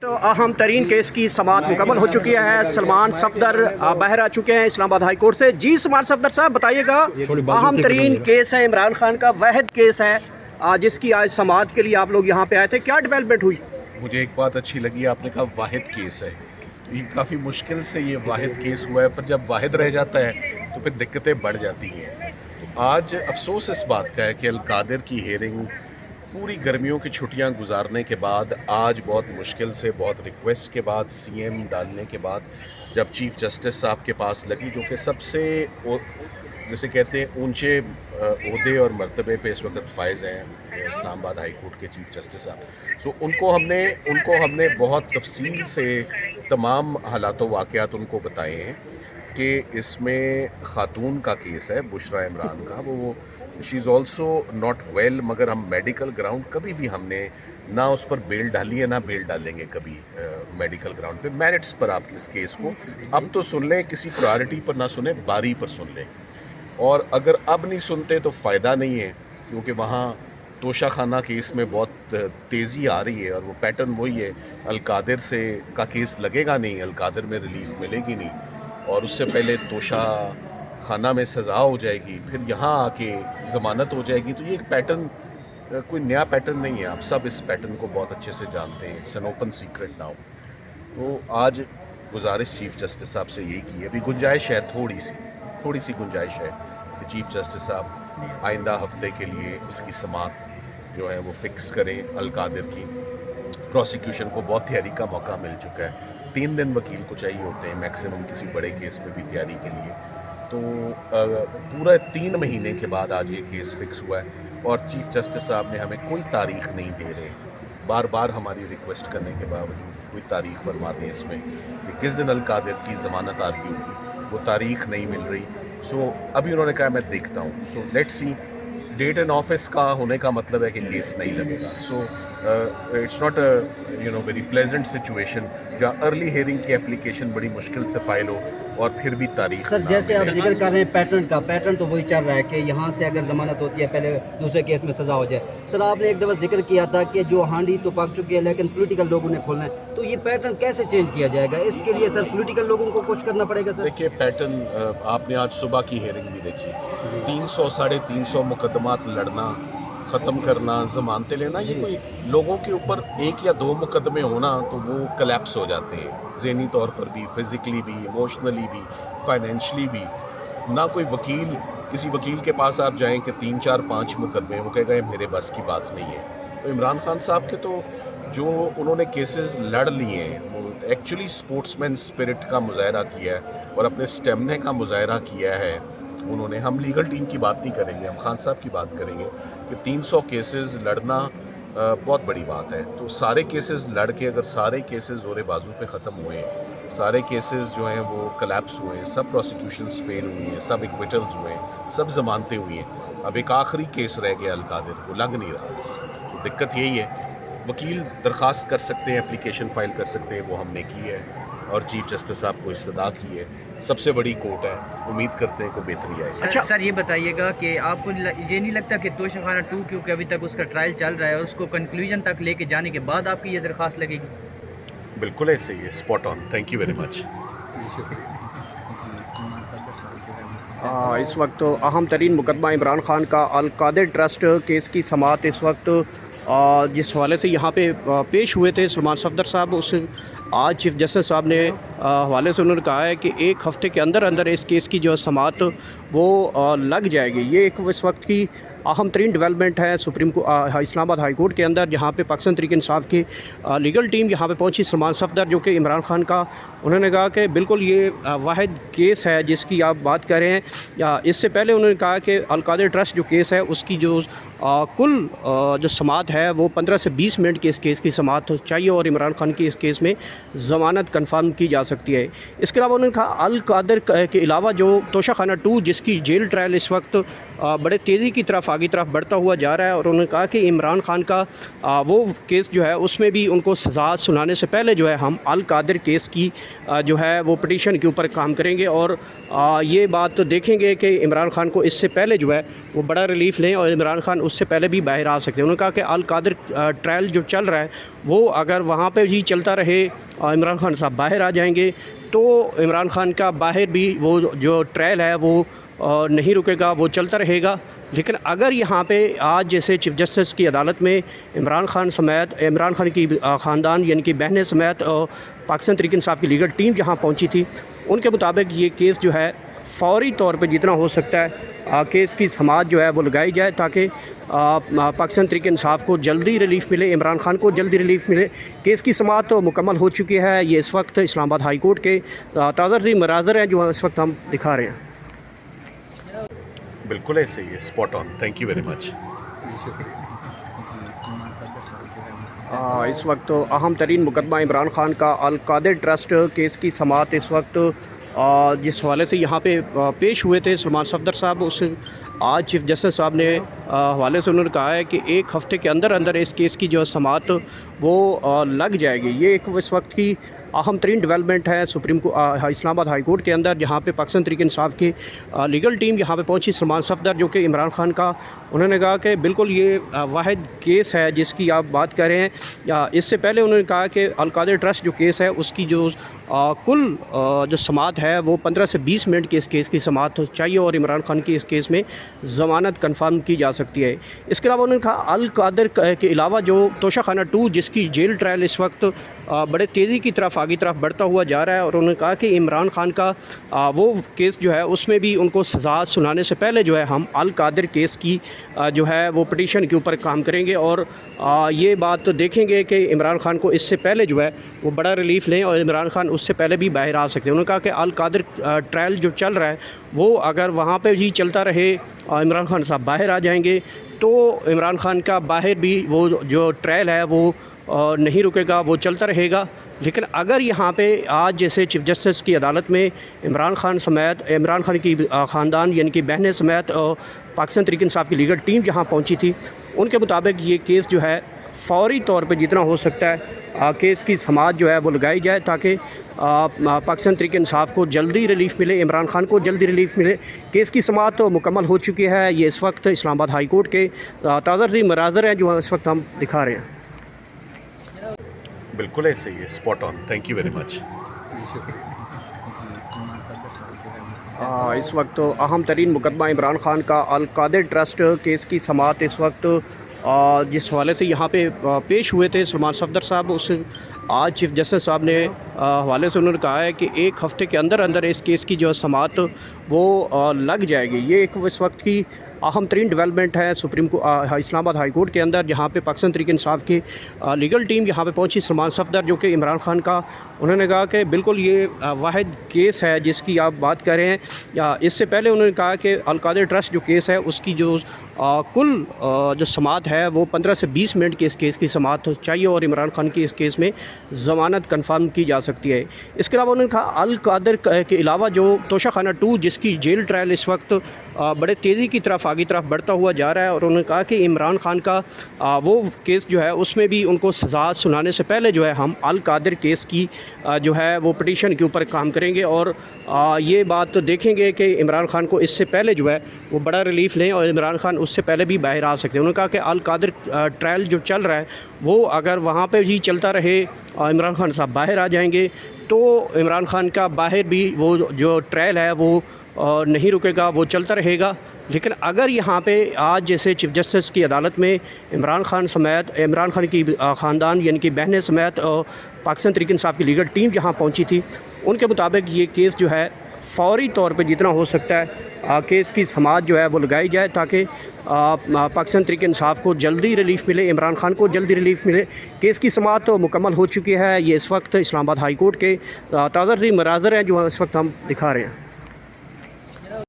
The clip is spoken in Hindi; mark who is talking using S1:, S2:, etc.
S1: तो अहम तरीन केस की समाअत मुकम्मल हो चुकी है। सलमान सफदर बाहर आ चुके हैं इस्लामाबाद हाई कोर्ट से। जी सलमान सफदर साहब बताइएगा, अहम तरीन केस है, इमरान खान का वाहिद केस है जिसकी आज समाअत के लिए आप लोग यहाँ पे आए थे, क्या डेवलपमेंट हुई?
S2: मुझे एक बात अच्छी लगी, आपने कहा वाहिद केस है। ये काफ़ी मुश्किल से ये वाहिद केस हुआ है, पर जब वाहिद रह जाता है तो फिर दिक्कतें बढ़ जाती हैं। तो आज अफसोस इस बात का है कि अल-कादिर की हेयरिंग पूरी गर्मियों की छुट्टियां गुजारने के बाद आज बहुत मुश्किल से, बहुत रिक्वेस्ट के बाद, सीएम डालने के बाद जब चीफ़ जस्टिस साहब के पास लगी, जो कि सबसे जैसे कहते हैं ऊंचे ओहदे और मर्तबे पे इस वक्त फायज़ हैं इस्लामाबाद हाई कोर्ट के चीफ़ जस्टिस साहब। सो उनको हमने बहुत तफसील से तमाम हालात वाक़यात उनको बताए हैं कि इसमें ख़ातून का केस है, बुशरा इमरान का, वो she is also not well, मगर हम मेडिकल ग्राउंड कभी भी हमने ना उस पर बेल डाली है, ना बेल डालेंगे कभी मेडिकल ग्राउंड पे। मेरिट्स पर आप इस केस को अब तो सुन लें, किसी प्रायोरिटी पर ना सुने, बारी पर सुन लें। और अगर अब नहीं सुनते तो फ़ायदा नहीं है, क्योंकि वहाँ तोशाखाना केस में बहुत तेज़ी आ रही है और वो पैटर्न वही है, अल-कादिर से का केस लगेगा नहीं, अल-कादिर में रिलीफ मिलेगी नहीं, और उससे पहले तोशा खाना में सज़ा हो जाएगी, फिर यहाँ आके ज़मानत हो जाएगी। तो ये एक पैटर्न कोई नया पैटर्न नहीं है, आप सब इस पैटर्न को बहुत अच्छे से जानते हैं, it's an open secret now. तो आज गुजारिश चीफ़ जस्टिस साहब से यही की है, अभी गुंजाइश है, थोड़ी सी गुंजाइश है कि चीफ़ जस्टिस साहब आइंदा हफ्ते के लिए इसकी समाअत जो है वो फ़िक्स करें। अल-कादिर की प्रोसिक्यूशन को बहुत तैयारी का मौका मिल चुका है, 3 दिन वकील को चाहिए होते हैं मैक्सिमम किसी बड़े केस में भी तैयारी के लिए। तो पूरा 3 महीने के बाद आज ये केस फिक्स हुआ है और चीफ़ जस्टिस साहब ने हमें कोई तारीख़ नहीं दे रहे, बार बार हमारी रिक्वेस्ट करने के बावजूद कोई तारीख़ फरमा दें इसमें कि किस दिन अल-कादिर की ज़मानत आरज़ी होगी, वो तारीख़ नहीं मिल रही। सो अभी उन्होंने कहा मैं देखता हूँ। So let's see, date in office का होने का मतलब है कि केस नहीं लगेगा। So it's not very pleasant situation जहाँ अर्ली हेयरिंग की एप्लीकेशन बड़ी मुश्किल से फाइल हो और फिर भी तारीख
S3: सर, जैसे आप जिक्र कर रहे हैं पैटर्न तो वही चल रहा है कि यहाँ से अगर ज़मानत होती है पहले दूसरे केस में सज़ा हो जाए। सर, आपने एक दफ़ा जिक्र किया था कि जो हांडी तो पक चुकी है लेकिन पॉलिटिकल लोगों ने खोलना है, तो ये पैटर्न कैसे चेंज किया जाएगा? इसके लिए सर पॉलिटिकल लोगों को कुछ करना पड़ेगा सर?
S2: देखिए पैटर्न, आपने आज सुबह की हेयरिंग भी देखी, 300 साढ़े 300 मुकदमात लड़ना, ख़त्म करना, ज़मानतें लेना, ये कोई लोगों के ऊपर 1 या 2 मुकदमे होना तो वो कलेप्स हो जाते हैं, ज़हनी तौर पर भी, फ़िज़िकली भी, इमोशनली भी, फाइनेंशली भी। ना कोई वकील, किसी वकील के पास आप जाएं कि 3 4 5 मुकदमे, वो कहेगा ये मेरे बस की बात नहीं है। तो इमरान खान साहब के तो जो उन्होंने केसेस लड़ लिए हैं, वो एक्चुअली स्पोर्ट्समैन स्पिरिट का मुजाहरा किया है और अपने स्टेमिना का मुजाहरा किया है उन्होंने। हम लीगल टीम की बात नहीं करेंगे, हम खान साहब की बात करेंगे कि 300 केसेस लड़ना बहुत बड़ी बात है। तो सारे केसेस लड़ के अगर सारे केसेस ज़ोरे बाजू पे ख़त्म हुए, सारे केसेस जो हैं वो कलेप्स हुए, सब प्रोसिक्यूशंस फेल हुई हैं, सब एक्विटल्स हुए हैं, सब ज़मानतें हुई हैं, अब एक आखिरी केस रह गया अल-कादिर को, लग नहीं रहा बस। तो दिक्कत यही है, वकील दरख्वास्त कर सकते हैं, एप्लीकेशन फ़ाइल कर सकते हैं, वो हमने की है और चीफ़ जस्टिस साहब को इस्तदा की है। सबसे बड़ी कोर्ट है, उम्मीद करते हैं को बेहतरी आए।
S4: अच्छा सर, ये बताइएगा कि आपको ये नहीं लगता कि तोशाखाना 2, क्योंकि अभी तक उसका ट्रायल चल रहा है, उसको कंक्लूजन तक लेके जाने के बाद आपकी ये दरख्वास्त लगेगी?
S2: बिल्कुल ऐसे ही है, spot on, thank you very much.
S1: इस वक्त अहम तरीन मुकदमा इमरान खान का अल-कादिर ट्रस्ट केस की समाअत इस वक्त जिस हवाले से यहाँ पे पेश हुए थे सलमान सफदर साहब, उस आज चीफ़ जस्टिस साहब ने हवाले से उन्होंने कहा है कि 1 हफ़्ते के अंदर इस केस की जो समाअत वो लग जाएगी। ये एक इस वक्त की अहम तरीन डेवलपमेंट है इस्लामाबाद हाई कोर्ट के अंदर, जहाँ पे पाकिस्तान तहरीक इंसाफ की लीगल टीम यहाँ पे पहुँची। सलमान सफदर जो कि इमरान खान का, उन्होंने कहा कि बिल्कुल ये वाहिद केस है जिसकी आप बात कर रहे हैं। इससे पहले उन्होंने कहा कि अल-कादिर ट्रस्ट जो केस है उसकी जो कुल जो समाअत है वो 15 से 20 मिनट के इस केस की समाअत चाहिए और इमरान खान की इस केस में ज़मानत कंफर्म की जा सकती है। इसके अलावा उन्होंने कहा अल-कादिर के अलावा जो तोशाखाना 2 जिसकी जेल ट्रायल इस वक्त बड़े तेज़ी की तरफ आगे तरफ बढ़ता हुआ जा रहा है, और उन्होंने कहा कि इमरान खान का वो केस जो है उसमें भी उनको सज़ा सुनाने से पहले जो है हम अल-कादिर केस की जो है वो पिटीशन के ऊपर काम करेंगे और ये बात देखेंगे कि इमरान खान को इससे पहले जो है वो बड़ा रिलीफ लें और इमरान खान उससे पहले भी बाहर आ सकते हैं। उन्होंने कहा कि अल कादिर ट्रायल जो चल रहा है वो अगर वहाँ पे भी चलता रहे, इमरान खान साहब बाहर आ जाएंगे तो इमरान खान का बाहर भी वो जो ट्रायल है वो नहीं रुकेगा, वो चलता रहेगा। लेकिन अगर यहाँ पे आज जैसे चीफ जस्टिस की अदालत में इमरान खान समेत, इमरान खान की ख़ानदान यानी कि बहनें समेत पाकिस्तान तहरीक इंसाफ की लीगल टीम जहाँ पहुँची थी, उनके मुताबिक ये केस जो है फ़ौरी तौर पे जितना हो सकता है केस की समाअत जो है वो लगाई जाए ताकि पाकिस्तान तहरीक इंसाफ को जल्दी रिलीफ मिले, इमरान खान को जल्दी रिलीफ मिले। केस की समाअत तो मुकम्मल हो चुकी है। ये इस वक्त इस्लामाबाद हाई कोर्ट के ताज़ा तरीन मनाज़र हैं जो इस वक्त हम दिखा रहे हैं।
S2: बिल्कुल ऐसे ही है, spot on, thank you very much.
S1: इस वक्त अहम तरीन मुकदमा इमरान खान का अल कादिर ट्रस्ट केस की समाअत इस वक्त जिस हवाले से यहाँ पे पेश हुए थे सलमान सफदर साहब, उस आज चीफ जस्टिस साहब ने हवाले से उन्होंने कहा है कि एक हफ़्ते के अंदर अंदर इस केस की जो समाअत वो लग जाएगी। ये एक इस वक्त की अहम तरीन डेवलपमेंट है इस्लामाबाद हाई कोर्ट के अंदर, जहाँ पे पाकिस्तान तहरीक इंसाफ की लीगल टीम यहाँ पे पहुँची। सलमान सफदर जो कि इमरान खान का, उन्होंने कहा कि बिल्कुल ये वाहिद केस है जिसकी आप बात कर रहे हैं। इससे पहले उन्होंने कहा कि अल कादिर ट्रस्ट जो केस है उसकी जो कुल जो समाअत है वो 15 से 20 मिनट के इस केस की समाअत चाहिए और इमरान खान की इस केस में ज़मानत कन्फर्म की जा सकती है। इसके अलावा उन्होंने कहा अल कादिर के अलावा जो तोशाखाना 2 जिसकी जेल ट्रायल इस वक्त बड़े तेज़ी की तरफ आगे तरफ बढ़ता हुआ जा रहा है, और उन्होंने कहा कि इमरान खान का वो केस जो है उसमें भी उनको सज़ा सुनाने से पहले जो है हम अल कादिर केस की जो है वो पटिशन के ऊपर काम करेंगे और ये बात देखेंगे कि इमरान खान को इससे पहले जो है वो बड़ा रिलीफ लें और इमरान खान उससे पहले भी बाहर आ सकते हैं। उन्होंने कहा कि अल कादिर ट्रायल जो चल रहा है वो अगर वहाँ पे भी चलता रहे, इमरान खान साहब बाहर आ जाएंगे तो इमरान खान का बाहर भी वो जो ट्रायल है वो नहीं रुकेगा, वो चलता रहेगा। लेकिन अगर यहाँ पे आज जैसे चीफ जस्टिस की अदालत में इमरान खान समेत, इमरान खान की ख़ानदान यानी कि बहनें समेत पाकिस्तान तहरीक इंसाफ की लीगल टीम जहाँ पहुँची थी, उनके मुताबिक ये केस जो है फ़ौरी तौर पे जितना हो सकता है केस की समाअत जो है वो लगाई जाए ताकि पाकिस्तान तहरीक इंसाफ को जल्दी रिलीफ मिले, इमरान खान को जल्दी रिलीफ मिले। केस की समाअत तो मुकम्मल हो चुकी है। ये इस वक्त इस्लामाबाद हाई कोर्ट के ताज़ा तरीन मनाज़र हैं जो इस वक्त हम दिखा रहे हैं।
S2: बिल्कुल ऐसे ही है, spot on, thank you very much.
S1: इस वक्त अहम तरीन मुकदमा इमरान खान का अल कादिर ट्रस्ट केस की समाअत इस वक्त जिस हवाले से यहाँ पे पेश हुए थे सलमान सफदर साहब, उस आज चीफ जस्टिस साहब ने हवाले से उन्होंने कहा है कि एक हफ़्ते के अंदर अंदर इस केस की जो समाअत वो लग जाएगी। ये एक इस वक्त की अहम तरीन डेवलपमेंट है इस्लामाबाद हाई कोर्ट के अंदर, जहाँ पे पाकिस्तान तहरीक इंसाफ की लीगल टीम यहाँ पे पहुँची। सलमान सफदर जो कि इमरान खान का, उन्होंने कहा कि बिल्कुल ये वाहिद केस है जिसकी आप बात कर रहे हैं। इससे पहले उन्होंने कहा कि अल कादिर ट्रस्ट जो केस है उसकी जो कुल जो समाअत है वो 15 से 20 मिनट के इस केस की समाअत चाहिए और इमरान खान की इस केस में ज़मानत कन्फर्म की जा सकती है। इसके अलावा उन्होंने कहा अल कादिर के अलावा जो तोशाखाना 2 जिसकी जेल ट्रायल इस वक्त बड़े तेज़ी की तरफ आगे तरफ बढ़ता हुआ जा रहा है, और उन्होंने कहा कि इमरान खान का वो केस जो है उसमें भी उनको सज़ा सुनाने से पहले जो है हम अल कादिर केस की जो है वो पटिशन के ऊपर काम करेंगे और ये बात देखेंगे कि इमरान खान को इससे पहले जो है वो बड़ा रिलीफ लें और इमरान खान उससे पहले भी बाहर आ सकते हैं। उन्होंने कहा कि अल कादिर ट्रायल जो चल रहा है वो अगर वहाँ पे भी चलता रहे, इमरान खान साहब बाहर आ जाएंगे तो इमरान खान का बाहर भी वो जो ट्रायल है वो नहीं रुकेगा, वो चलता रहेगा। लेकिन अगर यहाँ पे आज जैसे चीफ जस्टिस की अदालत में इमरान खान समेत, इमरान खान की ख़ानदान यानी कि बहनें समेत पाकिस्तान तहरीक इंसाफ की लीगल टीम जहाँ पहुँची थी, उनके मुताबिक ये केस जो है फ़ौरी तौर पे जितना हो सकता है केस की समाअत जो है वो लगाई जाए ताकि पाकिस्तान तहरीक इंसाफ को जल्दी रिलीफ मिले, इमरान खान को जल्दी रिलीफ मिले। केस की समाअत तो मुकम्मल हो चुकी है। ये इस वक्त इस्लामाबाद हाई कोर्ट के ताज़ा तरीन मनाज़र हैं जो इस वक्त हम दिखा रहे हैं।